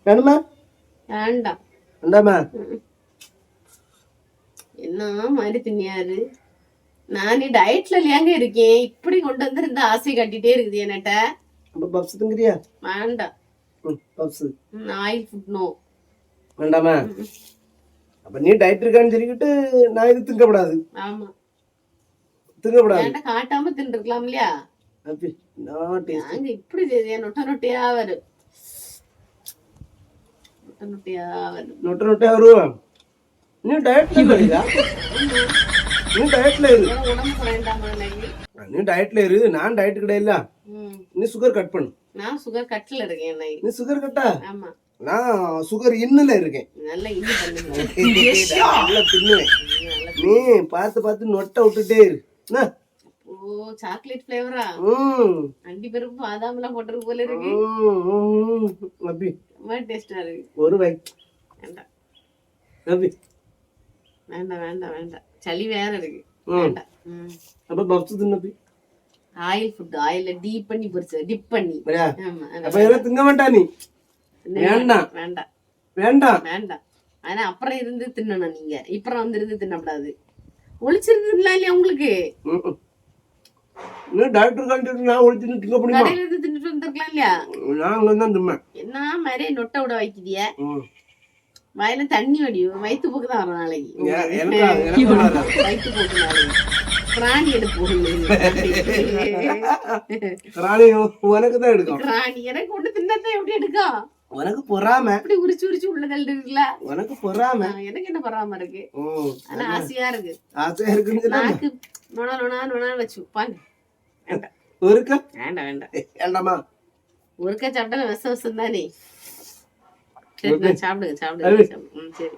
வேணுமா? வேண்டாம். வேண்டாமா? என்ன மாதிரி தின்னியாரு? நான் டயட்ல இல்லையாங்க இருக்கேன். இப்படி கொண்டு வந்திருந்த ஆசை கட்டிட்டே இருக்குது என்னட்ட. அப்ப பப்ஸ் திங்கிறியா? வேண்டாம். Puffs oil food no. வேண்டாமா? அப்ப நீ டயட் இருக்கான்னு சொல்லிக்கிட்டு நான் இது திங்கப்படாது. ஆமா, திங்கப்படாது. என்கிட்ட காட்டாம தின்றுக்கலாம் இல்லையா? அப்படி நான் டேஸ்ட் நாங்க இப்படி நொட்ட நொட்டையா வரும். நொட்ட நொட்டையா வரும். நொட்ட நொட்டையா வருவோம். நீ டயட்ல இல்லையா? நீ டயட்ல இரு. உடம்புக்கு வேண்டாமா? நீ டயட்ல இரு. நான் டயட் கிடையாது. நீ சுகர் கட் பண்ணு. நான் சுகர் கட்ல இருக்கேன். நீ சுகர் கட்டா? ஆமா, நான் சுகர் இன்னுல இருக்கேன். நல்லா இன்னி பண்ணுங்க. நல்லா தின்னுவேன். நீ பார்த்து பார்த்து நொட்டை விட்டுட்டே இரு. ஓ, சாக்லேட் ஃபிளேவரா? அண்டி பருப்பு பாதாம் எல்லாம் போட்டிருக்கு போல இருக்கு. அப்படி ரொம்ப டேஸ்டா இருக்கு. ஒரு வை. வேண்டாம் அப்படி வேண்டாம் வேண்டாம் வேண்டாம். சளி வேற இருக்கு. வேண்டாம். அப்ப பப்ஸ் தின்னு. ஆயில் ஃபுட், ஆயில டீப் பண்ணி பொரிச்ச டிப் பண்ணி. ஆமா, அப்ப இதெல்லாம் திங்க வேண்டாம். நீ வேண்டாம் வேண்டாம் வேண்டாம் வேண்டாம். ஆனா அப்புறம் இருந்து தின்னணும். நீங்க இப்பறம் வந்து இருந்து தின்னக்கூடாது. ஒளிச்சிருந்துலாம் இல்லையா உங்களுக்கு? நீ டாக்டர் கான்ட்டு நான் ஒளிச்சு திங்க முடியுமா? கடையில இருந்து தின்னுட்டு வந்திருக்கலாம் இல்லையா? நான் அங்க தான் தின்னேன். என்ன மாதிரி நொட்டை விட வைக்கிறிய? வயல தண்ணி வடியும். வயிற்று போக்கு தான் வரும் நாளைக்கு. வயிற்று போக்கு நாளைக்கு பிராணி எடுப்பு. பிராணி உனக்கு தான் எடுக்கும். பிராணி எனக்கு ஒண்ணு தின்னதான் எப்படி எடுக்கும்? உனக்கு பொறாம. அப்படி உரிச்சு உரிச்சு உள்ள தள்ளுறீங்களா? உனக்கு பொறாம. எனக்கு என்ன பொறாம இருக்கு? ஆனா ஆசையா இருக்கு. ஆசையா இருக்குன்னு நாக்கு நொணா நொணா நொணா வச்சு பாங்க. வேண்டாம். ஒருக்கா வேண்டாம் வேண்டாம் வேண்டாமா? ஒருக்கா சாப்பிட்டா விஷம் விஷம் தானே. சரி, சாப்பிடுங்க சாப்பிடுங்க. சரி,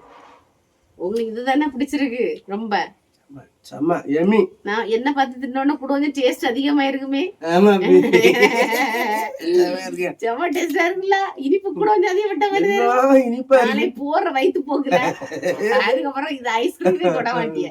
உங்களுக்கு இதுதானே பிடிச்சிருக்கு ரொம்ப? செம்ம எமி. நான் என்ன பார்த்து தின்னோன்னா கூட கொஞ்சம் டேஸ்ட் அதிகமா இருக்குமே. ஆமா, செம்ம டேஸ்டா இருக்குல்ல. இனிப்பு கூட கொஞ்சம் அதிகம் விட்ட மாதிரி இனிப்பா போற வயிற்று போக்குல. அதுக்கப்புறம் இது ஐஸ்கிரீமே தொட மாட்டிய.